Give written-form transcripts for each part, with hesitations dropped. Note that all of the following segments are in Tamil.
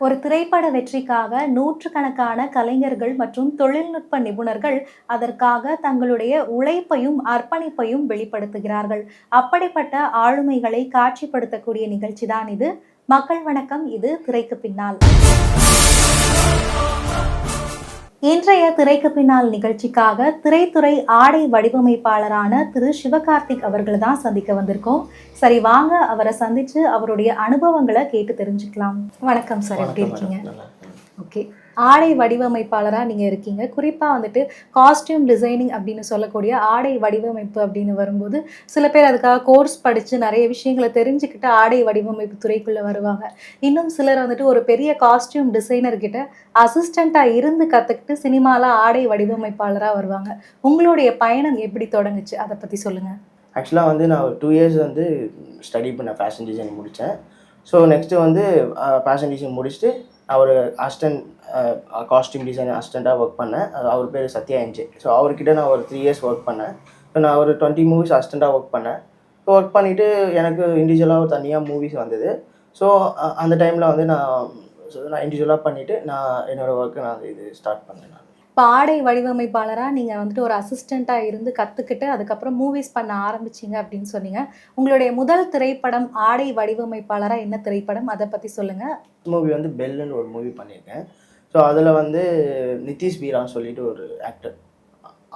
ஒரு திரைப்பட வெற்றிக்காக நூற்றுக்கணக்கான கலைஞர்கள் மற்றும் தொழில்நுட்ப நிபுணர்கள் அதற்காக தங்களுடைய உழைப்பையும் அர்ப்பணிப்பையும் வெளிப்படுத்துகிறார்கள். அப்படிப்பட்ட ஆளுமைகளை காட்சிப்படுத்தக்கூடிய நிகழ்ச்சி தான் இது. மக்கள் வணக்கம். இது திரைக்கு பின்னால். இன்றைய திரைக்கு பின்னால் நிகழ்ச்சிக்காக திரைத்துறை ஆடை வடிவமைப்பாளரான திரு சிவகார்த்திக் அவர்கள் தான் சந்திக்க வந்திருக்கோம். சரி, வாங்க அவரை சந்திச்சு அவருடைய அனுபவங்களை கேட்டு தெரிஞ்சுக்கலாம். வணக்கம் சார், எப்படி இருக்கீங்க? ஓகே, ஆடை வடிவமைப்பாளராக நீங்கள் இருக்கீங்க. குறிப்பாக வந்துட்டு காஸ்டியூம் டிசைனிங் அப்படின்னு சொல்லக்கூடிய ஆடை வடிவமைப்பு அப்படின்னு வரும்போது சில பேர் அதுக்காக கோர்ஸ் படித்து நிறைய விஷயங்களை தெரிஞ்சுக்கிட்டு ஆடை வடிவமைப்பு துறைக்குள்ளே வருவாங்க. இன்னும் சிலர் வந்துட்டு ஒரு பெரிய காஸ்டியூம் டிசைனர்கிட்ட அசிஸ்டண்ட்டாக இருந்து கற்றுக்கிட்டு சினிமாவில் ஆடை வடிவமைப்பாளராக வருவாங்க. உங்களுடைய பயணம் எப்படி தொடங்குச்சு, அதை பற்றி சொல்லுங்கள். ஆக்சுவலாக வந்து நான் ஒரு 2 இயர்ஸ் வந்து ஸ்டடி பண்ண ஃபேஷன் டிசைன் முடித்தேன். ஸோ நெக்ஸ்ட்டு வந்து ஃபேஷன் டிசைன் முடிச்சுட்டு நான் ஒரு காஸ்டியூம் டிசைனர் அசிஸ்டண்ட்டாக ஒர்க் பண்ணேன். அவர் பேர் சத்யா என்ஜே. ஸோ அவர்கிட்ட நான் ஒரு 3 இயர்ஸ் ஒர்க் பண்ணேன். ஸோ நான் ஒரு 20 மூவிஸ் அசிஸ்டண்ட்டாக ஒர்க் பண்ணேன். ஸோ ஒர்க் பண்ணிவிட்டு எனக்கு இண்டிவிஜுவலாக ஒரு தனியாக மூவிஸ் வந்தது. ஸோ அந்த டைமில் வந்து நான் இண்டிவிஜுவலாக பண்ணிவிட்டு நான் என்னோடய ஒர்க்கை நான் இது ஸ்டார்ட் பண்ணேன். இப்போ ஆடை வடிவமைப்பாளராக நீங்கள் வந்துட்டு ஒரு அசிஸ்டண்ட்டாக இருந்து கற்றுக்கிட்டு அதுக்கப்புறம் மூவிஸ் பண்ண ஆரம்பிச்சிங்க அப்படின்னு சொன்னீங்க. உங்களுடைய முதல் திரைப்படம் ஆடை வடிவமைப்பாளராக என்ன திரைப்படம், அதை பற்றி சொல்லுங்கள். மூவி வந்து பெல்லுன்னு ஒரு மூவி பண்ணியிருக்கேன். ஸோ அதில் வந்து நிதிஷ் பீரான்னு சொல்லிட்டு ஒரு ஆக்டர்,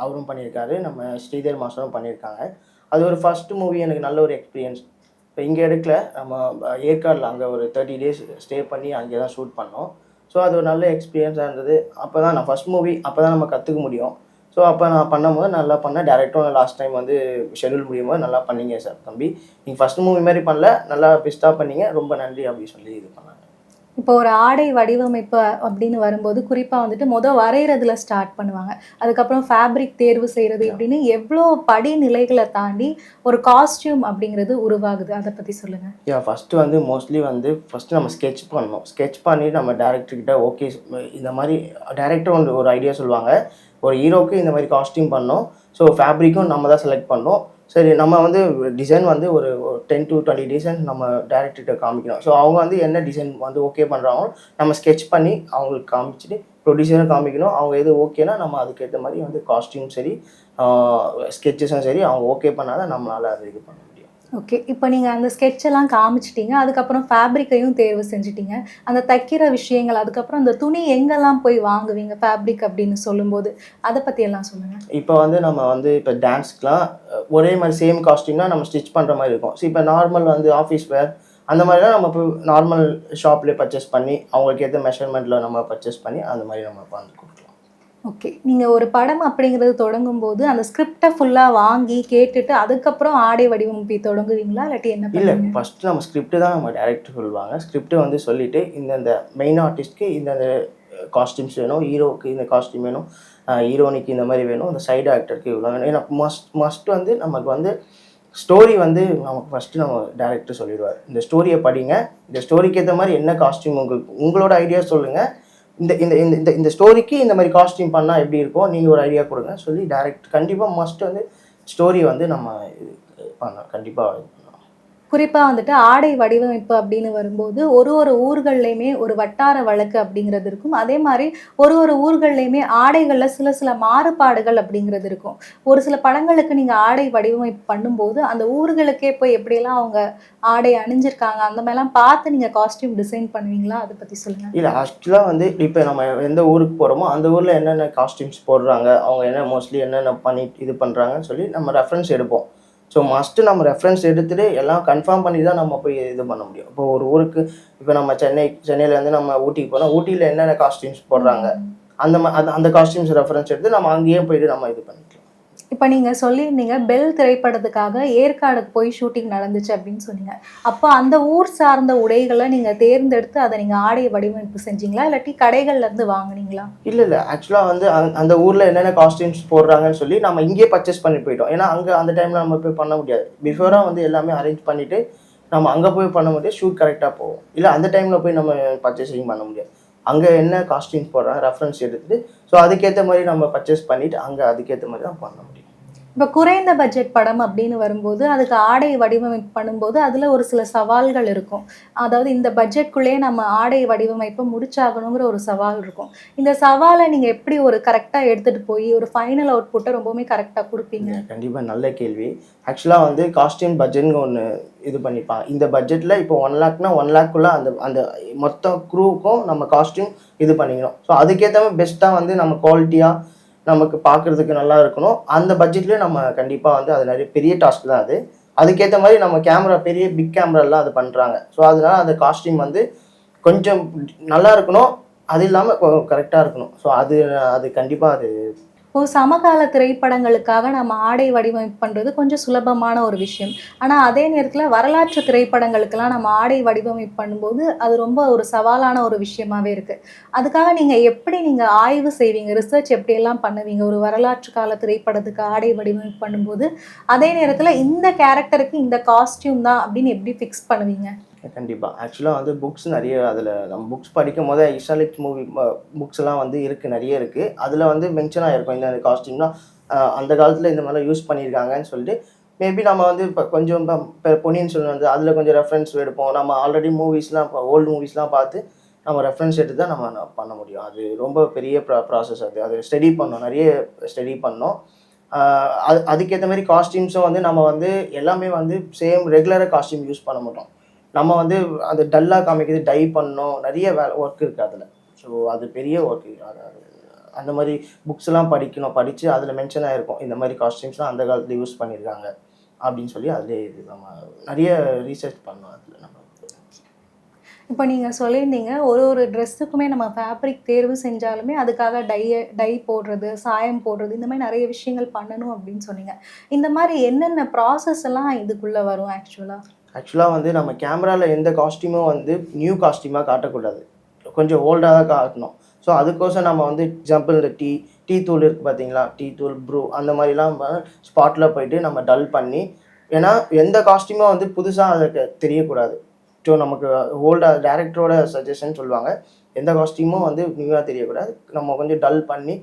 அவரும் பண்ணியிருக்காரு. நம்ம ஸ்ரீதர் மாஸ்டரும் பண்ணியிருக்காங்க. அது ஒரு ஃபஸ்ட்டு மூவி. எனக்கு நல்ல ஒரு எக்ஸ்பீரியன்ஸ். இப்போ இங்கே எடுக்கல, நம்ம ஏற்காடில் அங்கே ஒரு 30 டேஸ் ஸ்டே பண்ணி அங்கே தான் ஷூட் பண்ணோம். ஸோ அது ஒரு நல்ல எக்ஸ்பீரியன்ஸாக இருந்தது. அப்போ தான் நான் ஃபஸ்ட் மூவி, அப்போ தான் நம்ம கற்றுக்க முடியும். ஸோ அப்போ நான் பண்ணும்போது நல்லா பண்ணேன். டேரக்டரும் லாஸ்ட் டைம் வந்து ஷெடியூல் முடியும் போது நல்லா பண்ணீங்க சார் தம்பி, நீங்கள் ஃபஸ்ட் மூவி மாதிரி பண்ணல, நல்லா பெஸ்ட்டாக பண்ணீங்க, ரொம்ப நன்றி அப்படின்னு சொல்லி இது பண்ணாங்க. இப்போ ஒரு ஆடை வடிவமைப்பு அப்படின்னு வரும்போது குறிப்பாக வந்துட்டு வரைகிறதுல ஸ்டார்ட் பண்ணுவாங்க. அதுக்கப்புறம் ஃபேப்ரிக் தேர்வு செய்கிறது இப்படின்னு எவ்வளோ படிநிலைகளை தாண்டி ஒரு காஸ்டியூம் அப்படிங்கிறது உருவாகுது, அதை பற்றி சொல்லுங்கள். ஃபஸ்ட்டு வந்து மோஸ்ட்லி வந்து ஃபஸ்ட்டு நம்ம ஸ்கெட்ச் பண்ணணும். ஸ்கெட்ச் பண்ணி நம்ம டேரக்டர்கிட்ட ஓகே இந்த மாதிரி டேரக்டர் வந்து ஒரு ஐடியா சொல்லுவாங்க, ஒரு ஹீரோக்கு இந்த மாதிரி காஸ்டியூம் பண்ணோம். ஸோ ஃபேப்ரிக்கும் நம்ம தான் செலக்ட் பண்ணோம். சரி, நம்ம வந்து டிசைன் வந்து ஒரு 10 to 20 டிசைன் நம்ம டேரக்டர்கிட்ட காமிக்கணும். ஸோ அவங்க வந்து என்ன டிசைன் வந்து ஓகே பண்ணுறாங்களோ நம்ம ஸ்கெட்ச் பண்ணி அவங்களுக்கு காமிச்சிட்டு ப்ரொடியூசரும் காமிக்கணும். அவங்க எது ஓகேனா நம்ம அதுக்கேற்ற மாதிரி வந்து காஸ்டியூம் சரி ஸ்கெட்சஸும் சரி அவங்க ஓகே பண்ணால் தான் நம்மளால் அது இது பண்ண முடியும். ஓகே, இப்போ நீங்கள் அந்த ஸ்கெட்செல்லாம் காமிச்சிட்டிங்க, அதுக்கப்புறம் ஃபேப்ரிக்கையும் தேர்வு செஞ்சுட்டிங்க, அந்த தைக்கிற விஷயங்கள், அதுக்கப்புறம் அந்த துணி எங்கெல்லாம் போய் வாங்குவீங்க ஃபேப்ரிக் அப்படின்னு சொல்லும்போது அதை பற்றி எல்லாம் சொல்லுங்கள். இப்போ வந்து நம்ம வந்து இப்போ டான்ஸ்க்குலாம் ஒரே மாதிரி சேம் காஸ்டியூம்னா நம்ம ஸ்டிச் பண்ணுற மாதிரி இருக்கும். ஸோ இப்போ நார்மல் வந்து ஆஃபீஸ் வேர் அந்த மாதிரிலாம் நம்ம போய் நார்மல் ஷாப்லேயே பர்ச்சேஸ் பண்ணி அவங்களுக்கு ஏற்ற மெஷர்மெண்ட்டில் நம்ம பர்ச்சேஸ் பண்ணி அந்த மாதிரி நம்ம பண்ணி கொடுக்கலாம். ஓகே, நீங்கள் ஒரு படம் அப்படிங்கிறது தொடங்கும் போது அந்த ஸ்கிரிப்டை ஃபுல்லாக வாங்கி கேட்டுட்டு அதுக்கப்புறம் ஆடை வடிவமைப்பை தொடங்குவீங்களா, இல்லாட்டி என்ன? இல்லை, ஃபஸ்ட்டு நம்ம ஸ்கிரிப்ட்டு தான் நம்ம டேரக்டர் சொல்லுவாங்க. ஸ்கிரிப்ட்டு வந்து சொல்லிவிட்டு இந்த மெயின் ஆர்டிஸ்ட்க்கு இந்த காஸ்டியூம்ஸ் வேணும், ஹீரோவுக்கு இந்த காஸ்டியூம் வேணும், ஹீரோனிக்கு இந்த மாதிரி வேணும், இந்த சைடு ஆக்டருக்கு இவ்வளோ வேணும். ஏன்னா மஸ்ட் வந்து நமக்கு வந்து ஸ்டோரி வந்து நமக்கு ஃபஸ்ட்டு நம்ம டேரக்டர் சொல்லிடுவார். இந்த ஸ்டோரியை படிங்க, இந்த ஸ்டோரிக்கு ஏற்ற மாதிரி என்ன காஸ்டியூம் உங்களோட ஐடியா சொல்லுங்கள், இந்த இந்த இந்த இந்த ஸ்டோரிக்கு இந்த மாதிரி காஸ்டியூம் பண்ணால் எப்படி இருக்கும், நீங்கள் ஒரு ஐடியா கொடுங்க சொல்லி டேரக்டர் கண்டிப்பாக மஸ்ட் வந்து ஸ்டோரி வந்து நம்ம பண்ணோம் கண்டிப்பாக. குறிப்பாக வந்துட்டு ஆடை வடிவமைப்பு அப்படின்னு வரும்போது ஒரு ஊர்கள்லையுமே ஒரு வட்டார வழக்கு அப்படிங்கிறது இருக்கும். அதே மாதிரி ஒரு ஊர்கள்லையுமே ஆடைகளில் சில மாறுபாடுகள் அப்படிங்கிறது இருக்கும். ஒரு சில படங்களுக்கு நீங்கள் ஆடை வடிவமைப்பு பண்ணும்போது அந்த ஊர்களுக்கே போய் எப்படியெல்லாம் அவங்க ஆடை அணிஞ்சிருக்காங்க அந்த மாதிரிலாம் பார்த்து நீங்கள் காஸ்டியூம் டிசைன் பண்ணுவீங்களா, அதை பற்றி சொல்லுங்கள். இல்லை, ஆக்சுவலாக வந்து இப்போ நம்ம எந்த ஊருக்கு போகிறோமோ அந்த ஊரில் என்னென்ன காஸ்டியூம்ஸ் போடுறாங்க, அவங்க என்ன மோஸ்ட்லி என்னென்ன பண்ணி இது பண்ணுறாங்கன்னு சொல்லி நம்ம ரெஃபரன்ஸ் எடுப்போம். ஸோ மஸ்ட்டு நம்ம ரெஃபரன்ஸ் எடுத்துகிட்டு எல்லாம் கன்ஃபார்ம் பண்ணி தான் நம்ம போய் இது பண்ண முடியும். இப்போ ஒரு ஊருக்கு இப்போ நம்ம சென்னையிலேருந்து நம்ம ஊட்டிக்கு போனால் ஊட்டியில் என்னென்ன காஸ்டியூம்ஸ் போடுறாங்க அந்த காஸ்டியூம்ஸ் ரெஃபரன்ஸ் எடுத்து நம்ம அங்கேயே போயிட்டு நம்ம இது பண்ணிக்கலாம். இப்போ நீங்கள் சொல்லியிருந்தீங்க பெல் திரைப்படத்துக்காக ஏற்காடுக்கு போய் ஷூட்டிங் நடந்துச்சு அப்படின்னு சொன்னீங்க. அப்போ அந்த ஊர் சார்ந்த உடைகளை நீங்கள் தேர்ந்தெடுத்து அதை நீங்கள் ஆடை வடிவமைப்பு செஞ்சீங்களா, இல்லாட்டி கடைகள்லேருந்து வாங்கினீங்களா? இல்லை, ஆக்சுவலாக வந்து அந்த ஊரில் என்னென்ன காஸ்டியூம்ஸ் போடுறாங்கன்னு சொல்லி நம்ம இங்கேயே பர்ச்சேஸ் பண்ணி போயிட்டோம். ஏன்னா அங்கே அந்த டைமில் நம்ம போய் பண்ண முடியாது. பிஃபோராக வந்து எல்லாமே அரேஞ்ச் பண்ணிவிட்டு நம்ம அங்கே போய் பண்ண முடியாது, ஷூட் கரெக்டாக போகும். இல்லை அந்த டைமில் போய் நம்ம பர்ச்சேசிங் பண்ண முடியாது. அங்கே என்ன காஸ்டியூம்ஸ் போடுறாங்க ரெஃபரன்ஸ் எடுத்துகிட்டு ஸோ அதுக்கேற்ற மாதிரி நம்ம பர்ச்சேஸ் பண்ணிவிட்டு அங்கே அதுக்கேற்ற மாதிரி தான் பண்ண முடியும். இப்போ குறைந்த பட்ஜெட் படம் அப்படின்னு வரும்போது, அதுக்கு ஆடை வடிவமைப்பு பண்ணும்போது, அதில ஒரு சில சவால்கள் இருக்கும். அதாவது இந்த பட்ஜெட்குள்ளேயே நம்ம ஆடை வடிவமைப்ப முடிச்சாகணுங்கிற ஒரு சவால் இருக்கும். இந்த சவால நீங்க எப்படி ஒரு கரெக்ட்டா எடுத்துட்டு போய், ஒரு ஃபைனல் அவுட்புட்ட ரொம்பவுமே கரெக்ட்டா குடுப்பீங்க? கண்டிப்பா நல்ல கேள்வி. ஆக்சுவலா வந்து காஸ்டியூம் பட்ஜெட்ன்னு ஒண்ணு இது பண்ணிப்பாங்க. இந்த பட்ஜெட்ல இப்போ 1,00,000னா 1,00,000க்குள்ள அந்த அந்த மொத்த க்ரூவுக்கும் நம்ம காஸ்டியூம் இது பண்ணிக்கணும். ஸோ அதுக்கேத்த மாரி பெஸ்ட்டா வந்து நம்ம குவாலிட்டியா நமக்கு பார்க்கறதுக்கு நல்லா இருக்கணும். அந்த பட்ஜெட்லயும் நம்ம கண்டிப்பா வந்து அது நெறைய பெரிய டாஸ்க் தான் அது. அதுக்கேத்த மாரி நம்ம கேமரா பெரிய பிக் கேமராலாம் அது பண்றாங்க. ஸோ அதனால அந்த காஸ்டியூம் வந்து கொஞ்சம் நல்லா இருக்கணும். அது இல்லாம கரெக்ட்டா இருக்கணும். ஸோ அது அது கண்டிப்பா அது இப்போ சமகால திரைப்படங்களுக்காக நம்ம ஆடை வடிவமைப்பு பண்றது கொஞ்சம் சுலபமான ஒரு விஷயம். ஆனா, அதே நேரத்தில வரலாற்று திரைப்படங்களுக்கெல்லாம் நம்ம ஆடை வடிவமைப்பு பண்ணும்போது, அது ரொம்ப ஒரு சவாலான ஒரு விஷயமாவே இருக்கு. அதுக்காக நீங்க எப்படி ஆய்வு செய்வீங்க? ரிசர்ச் எப்படியெல்லாம் பண்ணுவீங்க? ஒரு வரலாற்று கால திரைப்படத்துக்கு ஆடை வடிவமைப்பு பண்ணும்போது, அதே நேரத்தில இந்த கேரக்டருக்கு இந்த காஸ்டியூம் தான் அப்படின்னு எப்படி ஃபிக்ஸ் பண்ணுவீங்க? கண்டிப்பா. ஆக்சுவலா வந்து புக்ஸ் நெறைய அதில நம்ம புக்ஸ் படிக்கும்போதே ஹிஸ்டாரிக் மூவி புக்ஸ்லாம் வந்து இருக்கு, நெறைய இருக்கு. அதில வந்து மென்ஷன் ஆயிருக்கும். இந்த காஸ்டியூம்லாம் அந்த காலத்தில இந்த மாரிலாம் யூஸ் பண்ணியிருக்காங்கன்னு சொல்லிட்டு, மேபி நம்ம வந்து இப்ப கொஞ்சம் இப்ப பொன்னியின் செல்வன் வந்து அதில கொஞ்சம் ரெஃபரன்ஸ் எடுப்போம். நம்ம ஆல்ரெடி மூவிஸ்லாம் ஓல்டு மூவிஸ்லாம் பார்த்து நம்ம ரெஃபரன்ஸ் எடுத்து தான் நம்ம பண்ண முடியும். அது ரொம்ப பெரிய ப்ராசஸ் அது. அது ஸ்டடி பண்ணணும். நெறைய ஸ்டடி பண்ணணும். ஆ அதுக்கேத்த மாரி காஸ்டியூம்ஸும் வந்து நம்ம வந்து எல்லாமே வந்து சேம் ரெகுலரா காஸ்டியூம் யூஸ் பண்ண மாட்டோம். நம்ம வந்து அது டல்லா காமிக்கிறது டை பண்ணணும். நெறைய ஒர்க் இருக்கு அதுல. ஸோ அது பெரிய ஒர்க். அந்த மாரி புக்ஸ்லாம் படிக்கணும். படிச்சு அதில மென்ஷன் ஆயிருக்கும். இந்த மாரி காஸ்டியூம்ஸ்லாம் அந்த காலத்துல யூஸ் பண்ணியிருக்காங்க. அப்படின்னு சொல்லி அதிலேயே இது நம்ம நெறைய ரீசர்ச் பண்ணோம் அதுல நம்ம. இப்ப நீங்க சொல்லியிருந்தீங்க, ஒரு ஒரு ட்ரெஸ்ஸுக்குமே நம்ம ஃபேப்ரிக் தேர்வு செஞ்சாலுமே, அதுக்காக டை போடுறது, சாயம் போடுறது, இந்த மாரி நெறைய விஷயங்கள் பண்ணணும் அப்படின்னு சொன்னீங்க. இந்த மாரி என்னென்ன ப்ராசஸ் எல்லாம் இதுக்குள்ள வரும் ஆக்சுவலா? ஆக்சுவலா வந்து நம்ம கேமரால எந்த காஸ்டியூமும் வந்து நியூ காஸ்டியூமா காட்டக்கூடாது. கொஞ்சம் ஓல்டா தான் காட்டணும். ஸோ அதுக்கோசரம் நம்ம வந்து எக்ஸாம்பிள் இந்த டீ தூள் இருக்கு பார்த்தீங்களா? டீ தூள், ப்ரூ அந்த மாரிலாம் ஸ்பாட்ல போயிட்டு நம்ம டல் பண்ணி ஏன்னா எந்த காஸ்டியூமும் வந்து புதுசா அதுக்கு தெரியக்கூடாது. ஸோ நமக்கு ஓல்டா டைரக்டரோட சஜஷன் சொல்லுவாங்க. எந்த காஸ்டியூமும் வந்து நியூவா தெரியக்கூடாது. நம்ம கொஞ்சம் டல் பண்ணி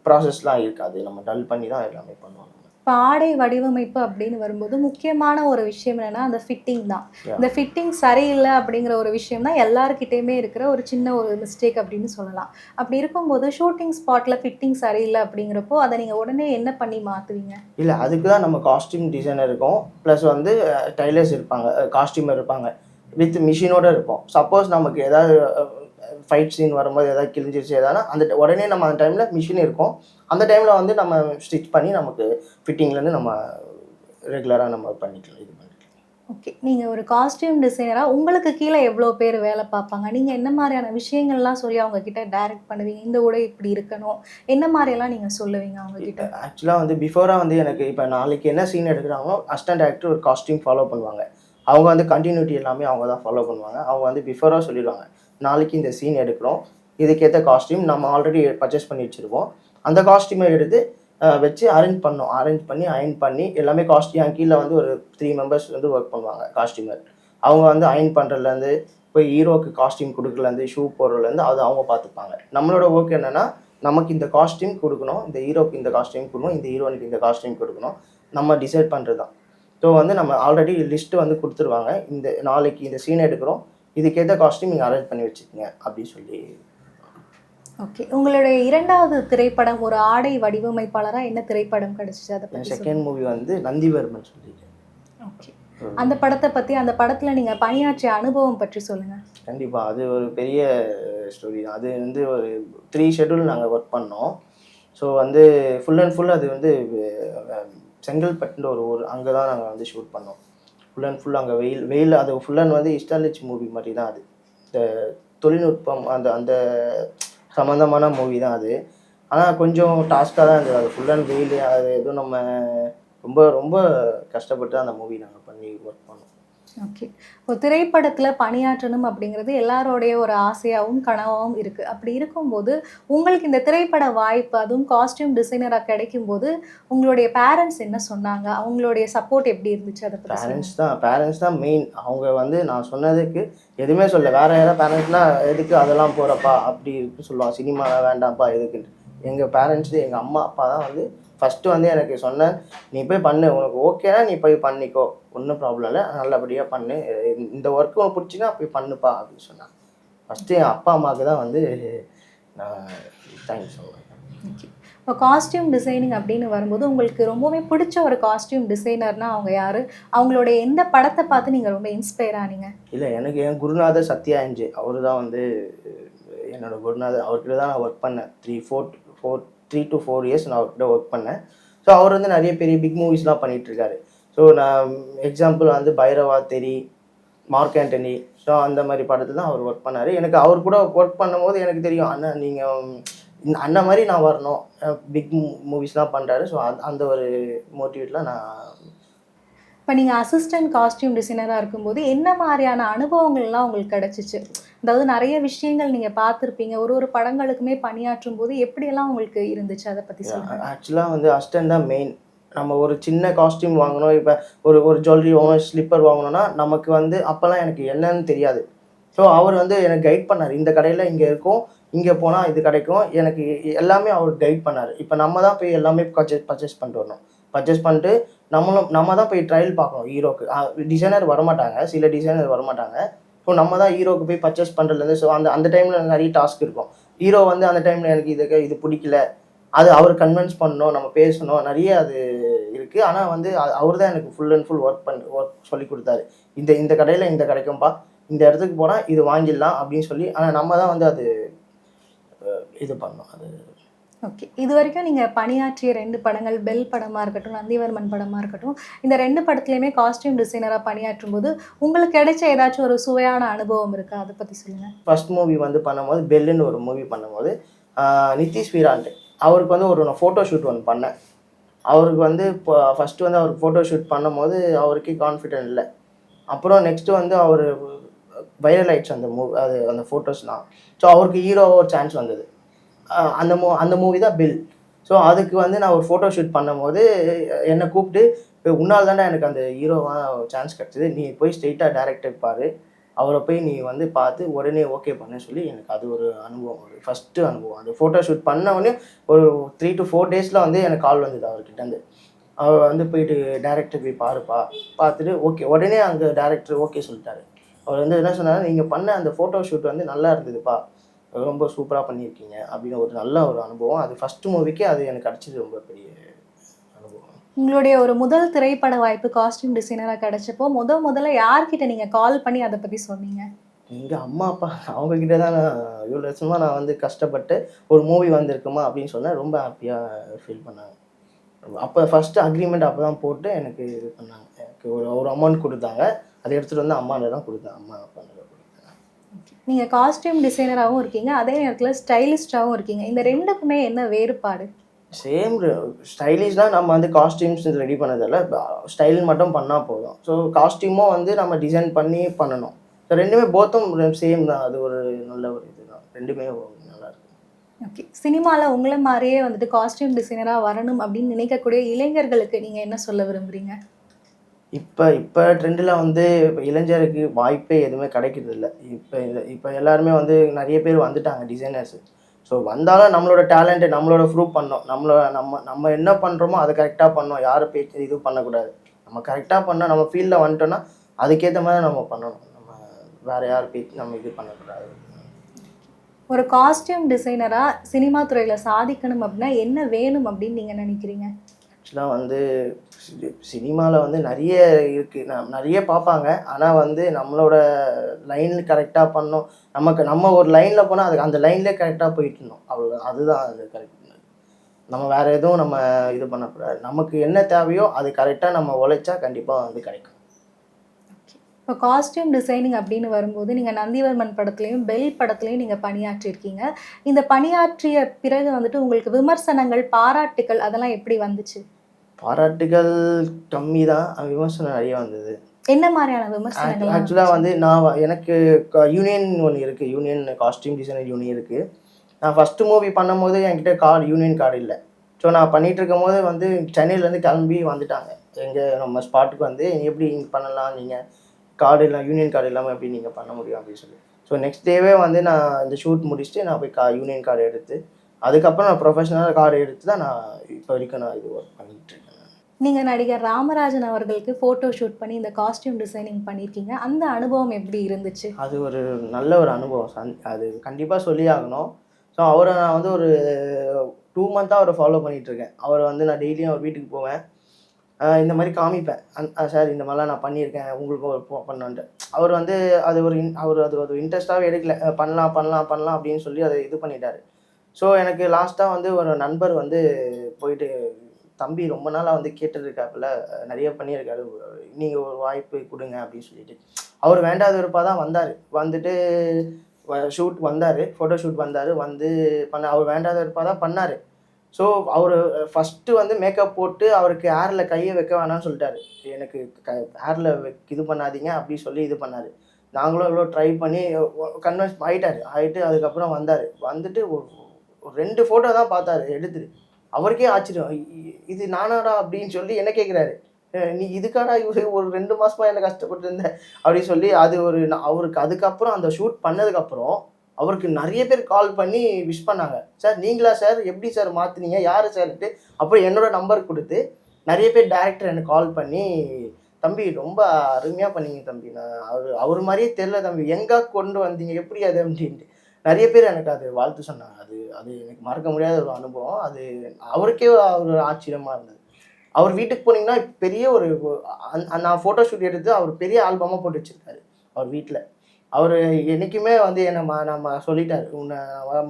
ப்ராசஸ்லாம் இருக்கு. அது நம்ம டல் பண்ணி தான் எல்லாமே பண்ணுவோம். இப்ப ஆடை வடிவமைப்பு அப்படின்னு வரும்போது, முக்கியமான ஒரு விஷயம் என்னன்னா, அந்த ஃபிட்டிங் தான். யாஹ்! இந்த ஃபிட்டிங் சரியில்ல அப்படிங்கிற ஒரு விஷயம் தான் எல்லார்கிட்டயுமே இருக்கிற ஒரு சின்ன ஒரு மிஸ்டேக் அப்படின்னு சொல்லலாம். அப்படி இருக்கும்போது, ஷூட்டிங் ஸ்பாட்ல ஃபிட்டிங் சரியில்ல அப்படிங்கிறப்போ, அத நீங்க உடனே என்ன பண்ணி மாத்துவீங்க? இல்ல. அதுக்கு தான் நம்ம காஸ்டியூம் டிசைனர் இருக்கோம். பிளஸ் வந்து டைலர்ஸ் இருப்பாங்க. காஸ்டியூமர் இருப்பாங்க. வித் மிஷினோட இருப்போம். சப்போஸ் நமக்கு ஏதாவது ஃபைட் சீன் வரும்போது ஏதாவது கிழிஞ்சிருச்சு எதானா, அந்த உடனே நம்ம அந்த டைம்ல மிஷின் இருக்கும். அந்த டைம்ல வந்து நம்ம ஸ்டிச் பண்ணி நமக்கு ஃபிட்டிங்லேருந்து நம்ம ரெகுலரா நம்ம பண்ணிக்கலாம். இது பண்ணிக்கலாம். ஓகே. நீங்க ஒரு காஸ்டியூம் டிசைனரா உங்களுக்கு கீழ எவ்வளோ பேர் வேல பார்ப்பாங்க? நீங்க என்ன மாரியான விஷயங்கள்லாம் சொல்லி அவங்க கிட்ட டைரக்ட் பண்ணுவீங்க? இந்த உடை இப்படி இருக்கணும். என்ன மாரியெல்லாம் நீங்க சொல்லுவீங்க அவங்க கிட்ட? ஆக்சுவலா வந்து பிஃபோரா வந்து எனக்கு இப்ப நாளைக்கு என்ன சீன் எடுக்குறாங்களோ, அசிஸ்டன்ட் டைரக்டர் ஒரு காஸ்டியூம் ஃபாலோ பண்ணுவாங்க. அவங்க வந்து கன்டினியூட்டி எல்லாமே அவங்க தான் ஃபாலோ பண்ணுவாங்க. அவங்க வந்து பிஃபோரா சொல்லிருவாங்க. நாளைக்கு இந்த சீன் எடுக்கிறோம். இதுக்கேத்த காஸ்டியூம் நம்ம ஆல்ரெடி பர்ச்சேஸ் பண்ணி வச்சிருப்போம். அந்த காஸ்டியூம எடுத்து வச்சு அரேஞ்ச் பண்ணோம். அரேஞ்ச் பண்ணி, அயர்ன் பண்ணி எல்லாமே என் கீழ வந்து ஒரு 3 மெம்பர்ஸ் வந்து வொர்க் பண்ணுவாங்க காஸ்டியூமர். அவங்க வந்து அயர்ன் பண்றதுலேருந்து, போய் ஹீரோக்கு காஸ்டியூம் குடுக்கறதுலேருந்து, ஷூ போடுறதுலேருந்து அது அவங்க பார்த்துப்பாங்க. நம்மளோட வொர்க் என்னன்னா, நமக்கு இந்த காஸ்டியூம் குடுக்கணும். இந்த ஹீரோக்கு இந்த காஸ்டியூம் குடுக்கணும். இந்த ஹீரோயினுக்கு இந்த காஸ்டியூம் குடுக்கணும். நம்ம டிசைட் பண்றது தான். ஸோ வந்து நம்ம ஆல்ரெடி லிஸ்ட் வந்து குடுத்துருவாங்க. இந்த நாளைக்கு இந்த சீன் எடுக்கிறோம். இதுக்கேத்த காஸ்டியூம் நீங்க அரேஞ்ச் பண்ணி வச்சுக்கங்க அப்படின்னு சொல்லி. ஓகே. உங்களுடைய 2வது திரைப்படம் ஒரு ஆடை வடிவமைப்பாளரா என்ன திரைப்படம் கிடைச்சுச்சு? அத என் பத்தி செகண்ட் சொல்லுங்க. மூவி வந்து நந்திவர்மன் சொல்லிட்டு. ஓகே. அந்த படத்த பத்தி, அந்த படத்துல நீங்க பணியாற்றிய அனுபவம் பற்றி சொல்லுங்க. கண்டிப்பா. அது ஒரு பெரிய ஸ்டோரி தான். அது வந்து ஒரு 3 ஷெட்யூல் நாங்க ஒர்க் பண்ணோம். ஸோ வந்து ஃபுல் அண்ட் ஃபுல் அது வந்து அ செங்கல்பட்டுன்ற ஒரு ஊர். அங்க தான் நாங்க வந்து ஷூட் பண்ணோம். ஃபுல் அண்ட் ஃபுல் அங்க வெயில் வெயில் அது ஃபுல் அண்ட் வந்து ஹிஸ்டாலிச் மூவி மாரி தான் அது. இந்த தொழில்நுட்பம் அந்த அந்த சம்மந்தமான மூவி தான் அது. ஆனா கொஞ்சம் டாஸ்க்கா தான் இருந்தது. அது ஃபுல் அண்ட் வெயிலு அது எதுவும் நம்ம ரொம்ப ரொம்ப கஷ்டப்பட்டு அந்த மூவி நாங்க பண்ணி ஒர்க் பண்ணோம். ஓகே. இப்போ திரைப்படத்துல பணியாற்றணும் அப்படிங்கிறது எல்லாரோடைய ஒரு ஆசையாவும், கனவாவும் இருக்கு. அப்படி இருக்கும்போது, உங்களுக்கு இந்த திரைப்பட வாய்ப்பு, அதுவும் காஸ்டியூம் டிசைனரா கிடைக்கும்போது, உங்களுடைய பேரண்ட்ஸ் என்ன சொன்னாங்க? அவங்களுடைய சப்போர்ட் எப்படி இருந்துச்சு? அத பத்தி சொல்லுங்க. பேரண்ட்ஸ் தான் மெயின். அவங்க வந்து நான் சொன்னதுக்கு எதுவுமே சொல்லல. வேற யாராவது பேரண்ட்ஸ்னா, "எதுக்கு அதெல்லாம் போறப்பா?" அப்படி இப்படி சொல்லுவாங்க. "சினிமாலாம் வேண்டாம்ப்பா எதுக்குன்ட்டு." எங்க பேரண்ட்ஸ் எங்க அம்மா, அப்பா தான் வந்து ஃபஸ்ட்டு வந்து எனக்கு சொன்னேன், நீ போய் பண்ணு, உனக்கு ஓகேனா நீ போய் பண்ணிக்கோ, ஒன்றும் ப்ராப்ளம் இல்லை, நல்லபடியாக பண்ணு, இந்த ஒர்க்கு உனக்கு பிடிச்சின்னா போய் பண்ணுப்பா அப்படின்னு சொன்னான். ஃபஸ்ட்டு என் அப்பா அம்மாவுக்கு தான் வந்து நான் தேங்க்ஸ் சொல்லுவேன். இப்போ காஸ்டியூம் டிசைனிங் அப்படின்னு வரும்போது உங்களுக்கு ரொம்பவே பிடிச்ச ஒரு காஸ்டியூம் டிசைனர்னா அவங்க யாரு? அவங்களுடைய எந்த படத்தை பார்த்து நீங்கள் ரொம்ப இன்ஸ்பயர் ஆனீங்க? இல்லை, எனக்கு என் குருநாதர் சத்யா என்ஜே, அவரு தான் வந்து என்னோட குருநாதர். அவர்கிட்ட தான் நான் ஒர்க் பண்ணேன். 3 to 4 இயர்ஸ் நான் அவர்கிட்ட ஒர்க் பண்ணேன். ஸோ அவர் வந்து நிறைய பெரிய பிக் மூவிஸ்லாம் பண்ணிகிட்ருக்காரு. ஸோ நான் எக்ஸாம்பிள் வந்து பைரவா, தெரி, மார்க் ஆண்டனி, ஸோ அந்த மாதிரி படத்தில் தான் அவர் ஒர்க் பண்ணார். எனக்கு அவர் கூட ஒர்க் பண்ணும்போது எனக்கு தெரியும், அண்ணன் நீங்கள் அண்ணன் மாதிரி நான் வரணும், பிக் மூவிஸ்லாம் பண்ணுறாரு. ஸோ அந்த ஒரு மோட்டிவேட்டில் நான். இப்போ நீங்கள் அசிஸ்டன்ட் காஸ்டியூம் டிசைனராக இருக்கும்போது என்ன மாதிரியான அனுபவங்கள்லாம் உங்களுக்கு கிடச்சிச்சு? அதாவது நிறைய விஷயங்கள் நீங்கள் பார்த்துருப்பீங்க. ஒரு படங்களுக்குமே பணியாற்றும் போது எப்படியெல்லாம் உங்களுக்கு இருந்துச்சு? அதை பற்றி சொல்லுங்கள். ஆக்சுவலாக வந்து அசிஸ்டன்ட் தான் மெயின். நம்ம ஒரு சின்ன காஸ்டியூம் வாங்கணும், இப்போ ஒரு ஜுவல்லரி ஸ்லிப்பர் வாங்கணும்னா நமக்கு வந்து அப்போல்லாம் எனக்கு என்னன்னு தெரியாது. ஸோ அவர் வந்து எனக்கு கைட் பண்ணார், இந்த கடையில் இங்கே இருக்கும், இங்கே போனால் இது கிடைக்கும், எனக்கு எல்லாமே அவர் கைட் பண்ணார். இப்போ நம்ம தான் போய் எல்லாமே பர்ச்சேஸ் பண்ணிட்டு வரணும். பர்ச்சேஸ் பண்ணிட்டு நம்ம தான் போய் ட்ரையல் பார்க்கணும் ஹீரோக்கு. டிசைனர் வரமாட்டாங்க, சில டிசைனர் வரமாட்டாங்க. ஸோ நம்ம தான் ஹீரோக்கு போய் பர்ச்சேஸ் பண்ணுறதுலேருந்து. ஸோ அந்த டைமில் நிறைய டாஸ்க் இருக்கும். ஹீரோ வந்து அந்த டைமில் எனக்கு இது பிடிக்கல, அது அவர் கன்வின்ஸ் பண்ணணும், நம்ம பேசணும், நிறைய அது இருக்குது. ஆனால் வந்து அவர் தான் எனக்கு ஃபுல் அண்ட் ஃபுல் ஒர்க் சொல்லி கொடுத்தாரு. இந்த கடையில் இந்த கிடைக்கும்பா, இந்த இடத்துக்கு போனால் இது வாங்கிடலாம் அப்படின்னு சொல்லி. ஆனால் நம்ம தான் வந்து அது இது பண்ணோம். அது ஓகே. இது வரைக்கும் நீங்கள் பணியாற்றிய 2 படங்கள், பெல் படமாக இருக்கட்டும், நந்திவர்மன் படமாக இருக்கட்டும், இந்த 2 படத்துலையுமே காஸ்டியூம் டிசைனராக பணியாற்றும் போது உங்களுக்கு கிடைச்ச ஏதாச்சும் ஒரு சுவையான அனுபவம் இருக்கா? அதை பற்றி சொல்லுங்கள். ஃபர்ஸ்ட் மூவி வந்து பண்ணும்போது, பெல்லுன்னு ஒரு மூவி பண்ணும்போது நிதிஷ் வீரான்ட்டு அவருக்கு வந்து ஒரு ஃபோட்டோ ஷூட் ஒன்று பண்ணேன். அவருக்கு வந்து இப்போ ஃபஸ்ட்டு வந்து அவருக்கு ஃபோட்டோ ஷூட் பண்ணும்போது அவருக்கே கான்ஃபிடென்ட் இல்லை. அப்புறம் நெக்ஸ்ட்டு வந்து அவர் வைரல் ஆயிடுச்சு அந்த ஃபோட்டோஸ்லாம். ஸோ அவருக்கு ஹீரோவாக ஒரு சான்ஸ் வந்தது. அந்த மூவி தான் பெல். ஸோ அதுக்கு வந்து நான் ஒரு ஃபோட்டோ ஷூட் பண்ணும்போது என்னை கூப்பிட்டு, உன்னால் தானே எனக்கு அந்த ஹீரோவாக சான்ஸ் கிடச்சிது, நீ போய் ஸ்ட்ரெயிட்டாக டேரக்டர் பாரு, அவரை போய் நீ வந்து பார்த்து உடனே ஓகே பண்ணு சொல்லி எனக்கு அது ஒரு அனுபவம், ஒரு ஃபஸ்ட்டு அனுபவம். அந்த ஃபோட்டோ ஷூட் பண்ணவொடனே ஒரு 3 to 4 டேஸில் வந்து எனக்கு கால் வந்தது அவர்கிட்டேருந்து. அவர் வந்து போயிட்டு டேரக்டர் போய் பாருப்பா, பார்த்துட்டு ஓகே, உடனே அங்கே டேரக்டர் ஓகே சொல்லிட்டாரு. அவர் வந்து என்ன சொன்னார், நீங்கள் பண்ண அந்த ஃபோட்டோ ஷூட் வந்து நல்லா இருந்ததுப்பா, ரொம்ப சூப்பராக பண்ணியிருக்கீங்க அப்படின்னு ஒரு நல்ல ஒரு அனுபவம். அது ஃபஸ்ட்டு மூவிக்கே அது எனக்கு கிடச்சிது, ரொம்ப பெரிய அனுபவம். உங்களுடைய ஒரு முதல் திரைப்பட வாய்ப்பு காஸ்டியூம் டிசைனராக கிடைச்சப்போ முதல்ல யார்கிட்ட நீங்கள் கால் பண்ணி அதை பற்றி சொன்னீங்க? எங்கள் அம்மா அப்பா அவங்கக்கிட்ட தான் நான் இவ்வளோ வருஷமாக நான் வந்து கஷ்டப்பட்டு ஒரு மூவி வந்திருக்குமா அப்படின்னு சொன்னேன். ரொம்ப ஹாப்பியாக ஃபீல் பண்ணாங்க. அப்போ ஃபஸ்ட்டு அக்ரிமெண்ட் அப்போ தான் போட்டு எனக்கு இது பண்ணாங்க. எனக்கு ஒரு அமௌண்ட் கொடுத்தாங்க. அதை எடுத்துகிட்டு வந்து அம்மாவில் தான் கொடுத்தேன், அம்மா அப்பா. நீங்கள் காஸ்டியூம் டிசைனராகவும் இருக்கீங்க, அதே நேரத்தில் ஸ்டைலிஸ்டாகவும் இருக்கீங்க. இந்த 2க்குமே என்ன வேறுபாடு? சேம் ஸ்டைலிஷ் தான். நம்ம வந்து காஸ்டியூம்ஸ் ரெடி பண்ணதில்ல, ஸ்டைல் மட்டும் பண்ணால் போதும். ஸோ காஸ்டியூமும் வந்து நம்ம டிசைன் பண்ணி பண்ணணும். ஸோ ரெண்டுமே போத்தும் சேம் தான். அது ஒரு நல்ல ஒரு இது தான், ரெண்டுமே நல்லாயிருக்கு. ஓகே. சினிமாவில் உங்களை மாதிரியே வந்துட்டு காஸ்டியூம் டிசைனராக வரணும் அப்படின்னு நினைக்கக்கூடிய இளைஞர்களுக்கு நீங்கள் என்ன சொல்ல விரும்புகிறீங்க? இப்போ ட்ரெண்டில் வந்து இப்போ இளைஞருக்கு வாய்ப்பே எதுவுமே கிடைக்கிறதில்ல. இப்போ எல்லாருமே வந்து நிறைய பேர் வந்துட்டாங்க டிசைனர்ஸு. ஸோ வந்தாலும் நம்மளோட டேலண்ட்டை நம்மளோட ப்ரூவ் பண்ணணும். நம்ம என்ன பண்ணுறோமோ அதை கரெக்டாக பண்ணணும். யார் பேச்சு இது பண்ணக்கூடாது. நம்ம கரெக்டாக பண்ணால் நம்ம ஃபீல்டில் வந்துட்டோன்னா அதுக்கேற்ற மாதிரி நம்ம பண்ணணும். நம்ம வேறு யார் பேச்சு நம்ம இது பண்ணக்கூடாது. ஒரு காஸ்டியூம் டிசைனராக சினிமா துறையில் சாதிக்கணும் அப்படின்னா என்ன வேணும் அப்படின்னு நீங்கள் நினைக்கிறீங்க? ஆக்சுவலாக வந்து சினிமாவில் வந்து நிறைய இருக்குது, நிறைய பார்ப்பாங்க. ஆனால் வந்து நம்மளோட லைனில் கரெக்டாக பண்ணணும். நம்ம ஒரு லைனில் போனால் அதுக்கு அந்த லைன்லேயே கரெக்டாக போயிட்டுருணும். அதுதான் அது கரெக்ட். நம்ம வேறு எதுவும் நம்ம இது பண்ணக்கூடாது. நமக்கு என்ன தேவையோ அது கரெக்டாக நம்ம உழைச்சா கண்டிப்பாக வந்து கிடைக்கும். இப்போ காஸ்டியூம் டிசைனிங் அப்படின்னு வரும்போது நீங்கள் நந்திவர்மன் படத்துலையும் பெல் படத்துலையும் நீங்கள் பணியாற்றியிருக்கீங்க. இந்த பணியாற்றிய பிறகு வந்துட்டு உங்களுக்கு விமர்சனங்கள், பாராட்டுக்கள் அதெல்லாம் எப்படி வந்துச்சு? பாராட்டுகள் கம்மி தான், விமர்சனம் நிறைய வந்தது. என்ன மாதிரியான விமர்சனங்கள்? ஆக்சுவலாக வந்து எனக்கு யூனியன் ஒன்று இருக்குது, யூனியன் காஸ்டியூம் டிசைனர் யூனியன் இருக்குது. நான் ஃபஸ்ட்டு மூவி பண்ணும்போது என்கிட்ட யூனியன் கார்டு இல்லை. ஸோ நான் பண்ணிகிட்டு இருக்கும் போது வந்து சென்னையிலேருந்து கிளம்பி வந்துட்டாங்க நம்ம ஸ்பாட்டுக்கு வந்து, எப்படி பண்ணலாம், நீங்கள் கார்டு இல்லை, யூனியன் கார்டு இல்லாமல் எப்படி நீங்கள் பண்ண முடியும் அப்படின்னு சொல்லி. ஸோ நெக்ஸ்ட் டேவே வந்து நான் இந்த ஷூட் முடிச்சுட்டு நான் போய் யூனியன் கார்டு எடுத்து அதுக்கப்புறம் நான் ப்ரொஃபஷனலாக கார் எடுத்து தான் நான் இப்போ வரைக்கும் நான் இது ஒர்க் பண்ணிகிட்டு இருக்கேன். நீங்கள் நடிகர் ராமராஜன் அவர்களுக்கு ஃபோட்டோ ஷூட் பண்ணி இந்த காஸ்டியூம் டிசைனிங் பண்ணியிருக்கீங்க. அந்த அனுபவம் எப்படி இருந்துச்சு? அது ஒரு நல்ல ஒரு அனுபவம். அது கண்டிப்பாக சொல்லி ஆகணும். ஸோ அவரை நான் வந்து ஒரு 2 மந்த்தாக அவரை ஃபாலோ பண்ணிகிட்ருக்கேன். அவரை வந்து நான் டெய்லியும் அவர் வீட்டுக்கு போவேன். இந்த மாதிரி காமிப்பேன். சார் இந்த மாதிரிலாம் நான் பண்ணியிருக்கேன், உங்களுக்கும் ஒரு பண்ணலான்ட்டு. அவர் வந்து அது ஒரு இன்ட்ரெஸ்ட்டாகவே எடுக்கல. பண்ணலாம் பண்ணலாம் பண்ணலாம் அப்படின்னு சொல்லி அதை இது பண்ணிட்டாரு. ஸோ எனக்கு லாஸ்ட்டாக வந்து ஒரு நண்பர் வந்து போயிட்டு, தம்பி ரொம்ப நாளாக வந்து கேட்டுருக்காப்புல, நிறைய பண்ணியிருக்காரு, நீங்கள் ஒரு வாய்ப்பு கொடுங்க அப்படின்னு சொல்லிட்டு. அவர் வேண்டாத விருப்பாக தான் வந்தார். வந்துட்டு ஷூட் வந்தார், ஃபோட்டோ ஷூட் வந்தார், வந்து அவர் வேண்டாத விருப்பாக தான் பண்ணார். ஸோ அவர் ஃபஸ்ட்டு வந்து மேக்கப் போட்டு அவருக்கு ஹேரில் கையை வைக்க வேணாம்னு சொல்லிட்டாரு. எனக்கு ஹேரில் இது பண்ணாதீங்க அப்படி சொல்லி இது பண்ணார். நாங்களும் எவ்வளோ ட்ரை பண்ணி கன்வின்ஸ் ஆகிட்டு அதுக்கப்புறம் வந்தார். வந்துட்டு ஒரு 2 ஃபோட்டோ தான் பார்த்தாரு எடுத்துட்டு. அவருக்கே ஆச்சரியம், இது நானாடா அப்படின்னு சொல்லி என்ன கேட்குறாரு, நீ இதுக்காடா ஒரு 2 மாதமாக என்ன கஷ்டப்பட்டு இருந்த அப்படின்னு சொல்லி. அது அவருக்கு அதுக்கப்புறம் அந்த ஷூட் பண்ணதுக்கப்புறம் அவருக்கு நிறைய பேர் கால் பண்ணி விஷ் பண்ணாங்க. சார் நீங்களா சார், எப்படி சார் மாற்றினீங்க, யார் சார்ட்டு. அப்புறம் என்னோட நம்பர் கொடுத்து நிறைய பேர் டேரக்டர் எனக்கு கால் பண்ணி, தம்பி ரொம்ப அருமையாக பண்ணீங்க தம்பி, நான் அவர் மாதிரியே தெரில தம்பி, எங்கே கொண்டு வந்தீங்க, எப்படி அது அப்படின்ட்டு நிறைய பேர் எனக்கு அது வாழ்த்து சொன்னாங்க. அது அது எனக்கு மறக்க முடியாத ஒரு அனுபவம். அது அவருக்கே ஒரு ஆச்சரியமாக இருந்தது. அவர் வீட்டுக்கு போனீங்கன்னா பெரிய ஒரு நான் ஃபோட்டோ ஷூட் எடுத்து அவர் பெரிய ஆல்பமாக போட்டு வச்சுருக்காரு அவர் வீட்டில். அவர் என்றைக்குமே வந்து என்னை நம்ம சொல்லிட்டார், உன்னை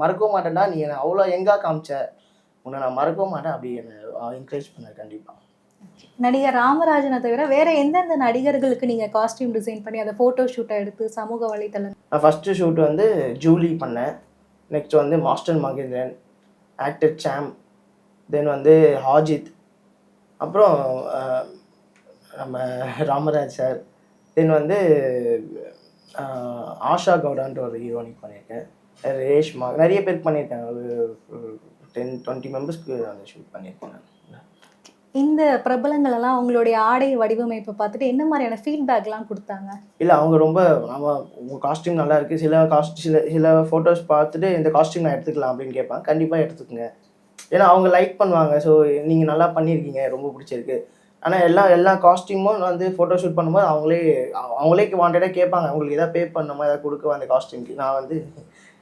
மறக்கவும் மாட்டேன்டா, நீ என்னை அவ்வளோ எங்கே காமிச்ச, உன்னை நான் மறக்கவும் மாட்டேன் அப்படி என்னை என்கரேஜ் பண்ணார். கண்டிப்பாக நடிகர் ராமராஜனை தவிர வேற எந்தெந்த நடிகர்களுக்கு நீங்க காஸ்டியூம் டிசைன் பண்ணி அதை ஃபோட்டோ ஷூட்டை எடுத்து சமூக வலைத்தளம்? நான் ஃபஸ்ட்டு ஷூட் வந்து ஜூலி பண்ணேன். நெக்ஸ்ட் வந்து மாஸ்டர் மகேந்திரன், ஆக்டர் சாம், தென் வந்து ஹாஜித், அப்புறம் நம்ம ராமராஜ் சார், தென் வந்து ஆஷா கவுடான்ட்டு ஒரு ஹீரோனிக் பண்ணியிருக்கேன், ரேஷ்மா, நிறைய பேருக்கு பண்ணியிருக்கேன். ஒரு 10-20 மெம்பர்ஸ்க்கு அந்த ஷூட் பண்ணியிருக்கேன் நான். இந்த பிரபலங்கள் எல்லாம் உங்களுடைய ஆடை வடிவமைப்பை பார்த்துட்டு என்ன மாதிரியான ஃபீட்பேக்லாம் கொடுத்தாங்க? இல்லை, அவங்க ரொம்ப உங்கள் காஸ்டியூம் நல்லா இருக்குது, சில ஃபோட்டோஸ் பார்த்துட்டு இந்த காஸ்டியூம் நான் எடுத்துக்கலாம் அப்படின்னு கேட்பாங்க. கண்டிப்பாக எடுத்துக்கோங்க, ஏன்னா அவங்க லைக் பண்ணுவாங்க. ஸோ நீங்கள் நல்லா பண்ணியிருக்கீங்க, ரொம்ப பிடிச்சிருக்கு. ஆனால் எல்லா காஸ்டியூமும் வந்து ஃபோட்டோ ஷூட் பண்ணும்போது அவங்களே வாண்டடாக கேட்பாங்க, உங்களுக்கு எதாவது பே பண்ணணுமா, எதாவது கொடுக்க அந்த காஸ்டியூம்க்கு. நான் வந்து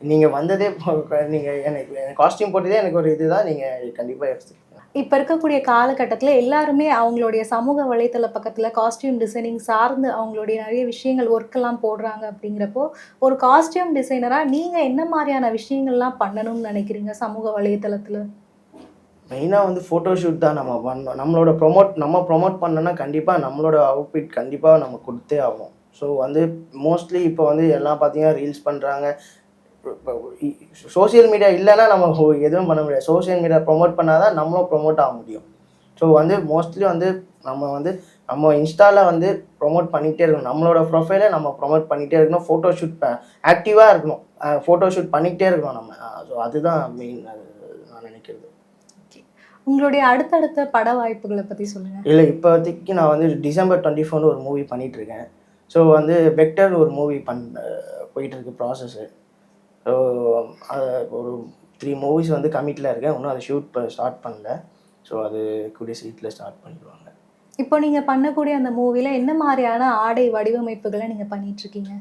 நீங்கள் வந்ததே, நீங்கள் எனக்கு காஸ்டியூம் போட்டதே எனக்கு ஒரு இதுதான், நீங்கள் கண்டிப்பாக எடுத்துக்கோங்க. இப்போ இருக்கக்கூடிய காலகட்டத்தில் எல்லாருமே அவங்களுடைய சமூக வலைத்தள பக்கத்தில் காஸ்டியூம் டிசைனிங் சார்ந்து அவங்களுடைய நிறைய விஷயங்கள் ஒர்க்கெல்லாம் போடுறாங்க. அப்படிங்கிறப்போ ஒரு காஸ்டியூம் டிசைனராக நீங்கள் என்ன மாதிரியான விஷயங்கள்லாம் பண்ணணும்னு நினைக்கிறீங்க சமூக வலைத்தளத்தில்? மெயினாக வந்து ஃபோட்டோ ஷூட் தான் நம்ம பண்ணணும். நம்ம ப்ரொமோட் பண்ணோன்னா கண்டிப்பாக நம்மளோட அவுட்ஃபிட் கண்டிப்பாக நம்ம கொடுத்தே ஆகும். ஸோ வந்து மோஸ்ட்லி இப்போ வந்து எல்லாம் பார்த்தீங்கன்னா ரீல்ஸ் பண்ணுறாங்க. இப்போ சோஷியல் மீடியா இல்லைன்னா நம்ம எதுவும் பண்ண முடியாது. சோஷியல் மீடியா ப்ரொமோட் பண்ணால் தான் நம்மளும் ப்ரொமோட் ஆக முடியும். ஸோ வந்து மோஸ்ட்லி வந்து நம்ம இன்ஸ்டாவில் வந்து ப்ரொமோட் பண்ணிகிட்டே இருக்கணும். நம்மளோட ப்ரொஃபைலை நம்ம ப்ரொமோட் பண்ணிகிட்டே இருக்கணும். ஃபோட்டோ ஷூட் ஆக்டிவாக இருக்கணும். ஃபோட்டோ ஷூட் பண்ணிக்கிட்டே இருக்கணும் நம்ம. ஸோ அதுதான் மெயின், அது நான் நினைக்கிறது. உங்களுடைய அடுத்தடுத்த பட வாய்ப்புகளை பற்றி சொல்லுங்கள். இல்லை, இப்போதைக்கு நான் வந்து டிசம்பர் 24 ஒரு மூவி பண்ணிகிட்ருக்கேன். ஸோ வந்து வெக்டர் ஒரு மூவி போயிட்டுருக்கு ப்ராசஸ்ஸு. ஸோ அது ஒரு 3 மூவிஸ் வந்து கமிட்டில் இருக்கேன். இன்னும் அதை ஷூட் ஸ்டார்ட் பண்ணல. ஸோ அது கூடிய சீக்கிரத்தில் ஸ்டார்ட் பண்ணிடுவாங்க. இப்போ நீங்கள் பண்ணக்கூடிய அந்த மூவியில் என்ன மாதிரியான ஆடை வடிவமைப்புகளை நீங்கள் பண்ணிகிட்ருக்கீங்க?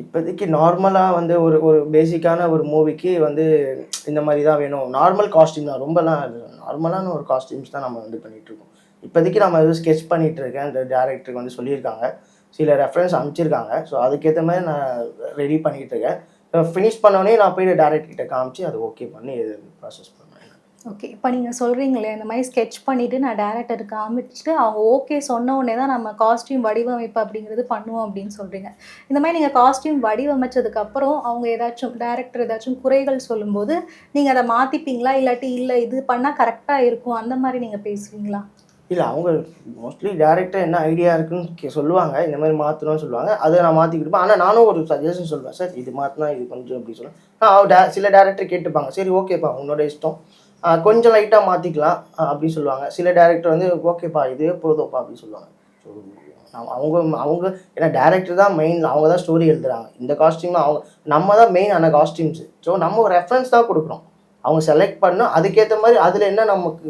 இப்போதைக்கு நார்மலாக வந்து ஒரு பேசிக்கான ஒரு மூவிக்கு வந்து இந்த மாதிரி தான் வேணும். நார்மல் காஸ்டியூம் தான், ரொம்பலாம் நார்மலான ஒரு காஸ்டியூம்ஸ் தான் நம்ம வந்து பண்ணிகிட்ருக்கோம். இப்போதைக்கு நம்ம எதுவும் ஸ்கெட்ச் பண்ணிகிட்ருக்கேன். இந்த டேரக்டருக்கு வந்து சொல்லியிருக்காங்க, சில ரெஃபரன்ஸ் அனுப்பிச்சிருக்காங்க. ஸோ அதுக்கேற்ற மாதிரி நான் ரெடி பண்ணிகிட்ருக்கேன். ஃபினிஷ் பண்ணோடனே நான் போய் டேரக்டர்கிட்ட காமிச்சு அதை ஓகே பண்ணி ப்ராசஸ் பண்ணுவேன். ஓகே, இப்போ நீங்கள் சொல்கிறீங்களே இந்த மாதிரி ஸ்கெட்ச் பண்ணிவிட்டு நான் டேரக்டருக்கு காமிச்சிட்டு அவங்க ஓகே சொன்ன உடனே தான் நம்ம காஸ்டியூம் வடிவமைப்பு அப்படிங்கிறது பண்ணுவோம் அப்படின்னு சொல்கிறீங்க. இந்த மாதிரி நீங்கள் காஸ்டியூம் வடிவமைச்சதுக்கப்புறம் அவங்க டேரக்டர் ஏதாச்சும் குறைகள் சொல்லும்போது நீங்கள் அதை மாற்றிப்பீங்களா, இல்லாட்டி இல்லை இது பண்ணால் கரெக்டாக இருக்கும் அந்த மாதிரி நீங்கள் பேசுவீங்களா? இல்லை, அவங்க மோஸ்ட்லி டேரக்டர் என்ன ஐடியா இருக்குன்னு சொல்லுவாங்க, இந்த மாதிரி மாற்றணும்னு சொல்லுவாங்க. அதை நான் மாற்றிக்கிட்டுப்பேன். ஆனால் நானும் ஒரு சஜஷன் சொல்லுவேன், சார் இது மாற்றினா இது கொஞ்சம் அப்படி சொல்லுவேன். சில டேரக்டர் கேட்டுப்பாங்க, சரி ஓகேப்பா உன்னோட இஷ்டம், கொஞ்சம் லைட்டாக மாற்றிக்கலாம் அப்படின்னு சொல்லுவாங்க. சில டேரக்டர் வந்து ஓகேப்பா இதுவே போதும்ப்பா அப்படின்னு சொல்லுவாங்க. ஸோ அவங்க ஏன்னா டேரக்டர் தான் மெயின், அவங்க தான் ஸ்டோரி எழுதுறாங்க. இந்த காஸ்டியூம் நம்ம தான் மெயின் ஆன காஸ்டியூம்ஸு. ஸோ நம்ம ஒரு ரெஃபரன்ஸ் தான் கொடுக்குறோம். அவங்க செலக்ட் பண்ணால் அதுக்கேற்ற மாதிரி அதில் என்ன நமக்கு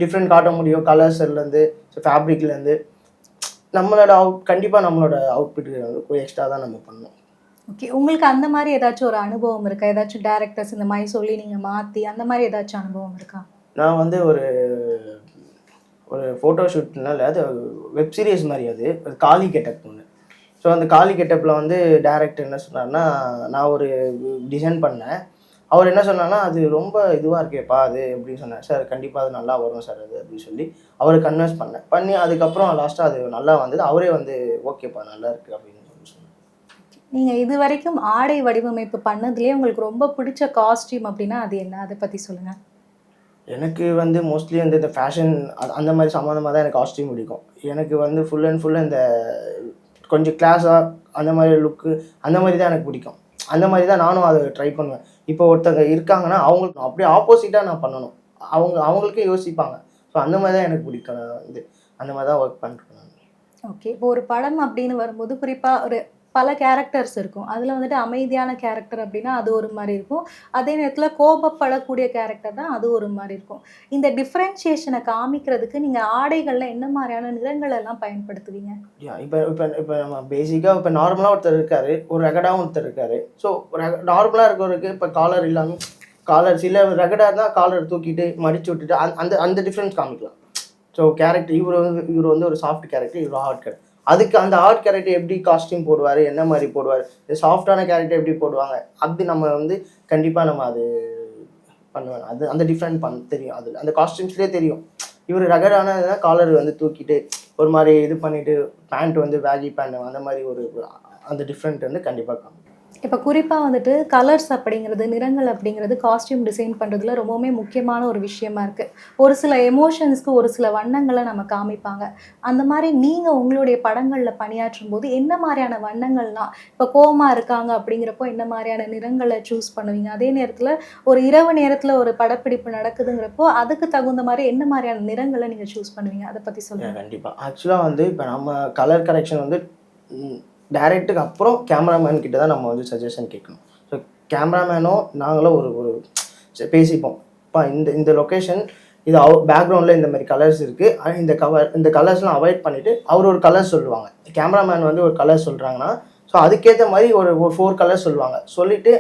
டிஃப்ரெண்ட் காட்ட முடியும், கலர்ஸ்லேருந்து ஃபேப்ரிக்லேருந்து நம்மளோட கண்டிப்பாக நம்மளோட அவுட்ஃபிட் வந்து எக்ஸ்ட்ரா தான் நம்ம பண்ணணும். ஓகே. உங்களுக்கு அந்த மாதிரி ஏதாச்சும் ஒரு அனுபவம் இருக்கா? ஏதாச்சும் டைரக்டர்ஸ் இந்த மாதிரி சொல்லி நீங்கள் மாற்றி அந்த மாதிரி ஏதாச்சும் அனுபவம் இருக்கா? நான் வந்து ஒரு ஃபோட்டோ ஷூட்னால அது வெப் சீரிஸ் மாதிரி அது காளி கெட்டப் ஒன்று. ஸோ அந்த காளி கெட்டப்பில் வந்து டேரக்டர் என்ன சொன்னார்னா, நான் ஒரு டிசைன் பண்ணேன். அவர் என்ன சொன்னார்னா, அது ரொம்ப இதுவாக இருக்கேப்பா அது அப்படின்னு சொன்னார். சார் கண்டிப்பாக அது நல்லா வரும் சார் அது அப்படின்னு சொல்லி அவரை கன்வின்ஸ் பண்ணி அதுக்கப்புறம் லாஸ்ட்டாக அது நல்லா வந்தது. அவரே வந்து ஓகேப்பா நல்லா இருக்குது அப்படின்னு சொல்லி சொன்னார். நீங்கள் இது வரைக்கும் ஆடை வடிவமைப்பு பண்ணதுலேயே உங்களுக்கு ரொம்ப பிடிச்ச காஸ்டியூம் அப்படின்னா அது என்ன? அதை பற்றி சொல்லுங்கள். எனக்கு வந்து மோஸ்ட்லி வந்து இந்த ஃபேஷன் அந்த மாதிரி சம்மந்தமாக தான் எனக்கு காஸ்டியூம் பிடிக்கும். எனக்கு வந்து ஃபுல் அண்ட் ஃபுல் இந்த கொஞ்சம் கிளாஸாக அந்த மாதிரி லுக்கு அந்த மாதிரி தான் எனக்கு பிடிக்கும். அந்த மாதிரி தான் நானும் அதை ட்ரை பண்ணுவேன். இப்போ ஒருத்தங்க இருக்காங்கன்னா அவங்களுக்கு அப்படியே ஆப்போசிட்டாக நான் பண்ணணும். அவங்களுக்கே யோசிப்பாங்க. ஸோ அந்த மாதிரி தான் எனக்கு பிடிக்கும். நான் வந்து அந்த மாதிரி தான் ஒர்க் பண்ணிருக்கேன் நான். ஓகே. இப்போ ஒரு படம் அப்படின்னு வரும்போது குறிப்பாக ஒரு பல கேரக்டர்ஸ் இருக்கும். அதில் வந்துட்டு அமைதியான கேரக்டர் அப்படின்னா அது ஒரு மாதிரி இருக்கும். அதே நேரத்தில் கோபப்படக்கூடிய கேரக்டர் தான் அது ஒரு மாதிரி இருக்கும். இந்த டிஃப்ரென்ஷியேஷனை காமிக்கிறதுக்கு நீங்கள் ஆடைகளில் என்ன மாதிரியான நிறங்கள் எல்லாம் பயன்படுத்துவீங்க? இப்போ நம்ம பேசிக்காக இப்போ நார்மலாக ஒருத்தர் இருக்கார், ஒரு ரகடாகவும் ஒருத்தர் இருக்கார். ஸோ நார்மலாக இருக்கிறவருக்கு இப்போ காலர் இல்லாமல் காலர் சில ரகடாக இருந்தால் காலர் தூக்கிட்டு மடிச்சு விட்டுட்டு அந்த அந்த டிஃப்ரென்ஸ் காமிக்கலாம். ஸோ கேரக்டர் இவர் வந்து ஒரு சாஃப்ட் கேரக்டர், இவர் ஹார்ட் கேரக்டர். அதுக்கு அந்த ஆர்ட் கேரக்டர் எப்படி காஸ்டியூம் போடுவார், என்ன மாதிரி போடுவார், சாஃப்டான கேரக்டர் எப்படி போடுவாங்க, அப்படி நம்ம வந்து கண்டிப்பாக நம்ம அது பண்ணுவேன். அது அந்த டிஃப்ரெண்ட் தெரியும். அதில் அந்த காஸ்டியூம்ஸ்லேயே தெரியும். இவர் ரகடானதுனா காலர் வந்து தூக்கிட்டு ஒரு மாதிரி இது பண்ணிவிட்டு பேண்ட் வந்து வேகி பேண்ட் அந்த மாதிரி அந்த டிஃப்ரெண்ட் வந்து கண்டிப்பாக காமிக்கும். இப்போ குறிப்பாக வந்துட்டு கலர்ஸ் அப்படிங்கிறது, நிறங்கள் அப்படிங்கிறது காஸ்டியூம் டிசைன் பண்ணுறதுல ரொம்பவுமே முக்கியமான ஒரு விஷயமா இருக்குது. ஒரு சில எமோஷன்ஸ்க்கு ஒரு சில வண்ணங்களை நம்ம காமிப்பாங்க. அந்த மாதிரி நீங்கள் உங்களுடைய படங்களில் பணியாற்றும் போது என்ன மாதிரியான வண்ணங்கள்லாம் இப்போ கோவமாக இருக்காங்க அப்படிங்கிறப்போ என்ன மாதிரியான நிறங்களை சூஸ் பண்ணுவீங்க? அதே நேரத்தில் ஒரு இரவு நேரத்தில் ஒரு படப்பிடிப்பு நடக்குதுங்கிறப்போ அதுக்கு தகுந்த மாதிரி என்ன மாதிரியான நிறங்களை நீங்கள் சூஸ் பண்ணுவீங்க? அதை பற்றி சொல்லுங்கள். கண்டிப்பாக ஆக்சுவலாக வந்து இப்போ நம்ம கலர் கரெக்ஷன் வந்து டைரக்ட்டுக்கு அப்புறம் கேமராமேன் கிட்ட தான் நம்ம வந்து சஜஷன் கேட்கணும். ஸோ கேமராமேனும் நாங்களும் ஒரு பேசிப்போம். இப்போ இந்த லொக்கேஷன் இது பேக்ரவுண்டில் இந்த மாதிரி கலர்ஸ் இருக்குது, இந்த கலர்ஸ்லாம் அவாய்ட் பண்ணிவிட்டு அவர் ஒரு கலர் சொல்லுவாங்க. கேமராமேன் வந்து ஒரு கலர் சொல்கிறாங்கன்னா ஸோ அதுக்கேற்ற மாதிரி ஒரு 4 கலர்ஸ் சொல்லுவாங்க. சொல்லிவிட்டு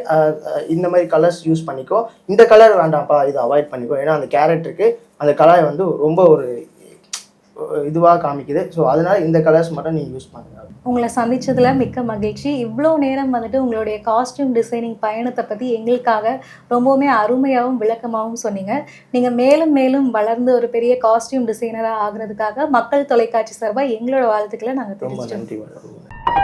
இந்த மாதிரி கலர்ஸ் யூஸ் பண்ணிக்கோ, இந்த கலர் வேண்டாம்ப்பா இதை அவாய்ட் பண்ணிக்கோ, ஏன்னா அந்த கேரக்டருக்கு அந்த கலர் வந்து ரொம்ப ஒரு இதுவாக காமிக்குது. ஸோ அதனால் இந்த கலர்ஸ் மட்டும் நீங்கள் யூஸ் பண்ணுங்க. உங்களை சந்திச்சதில் மிக்க மகிழ்ச்சி. இவ்வளோ நேரம் வந்துட்டு உங்களுடைய காஸ்டியூம் டிசைனிங் பயணத்தை பற்றி எங்களுக்காக ரொம்பவுமே அருமையாகவும் விளக்கமாகவும் சொன்னீங்க. நீங்கள் மேலும் மேலும் வளர்ந்து ஒரு பெரிய காஸ்டியூம் டிசைனராக ஆகிறதுக்காக மக்கள் தொலைக்காட்சி சார்பாக எங்களோட வாழ்த்துக்களை நாங்கள் ரொம்ப தெரிவிச்சுக்கிறோம். நன்றி.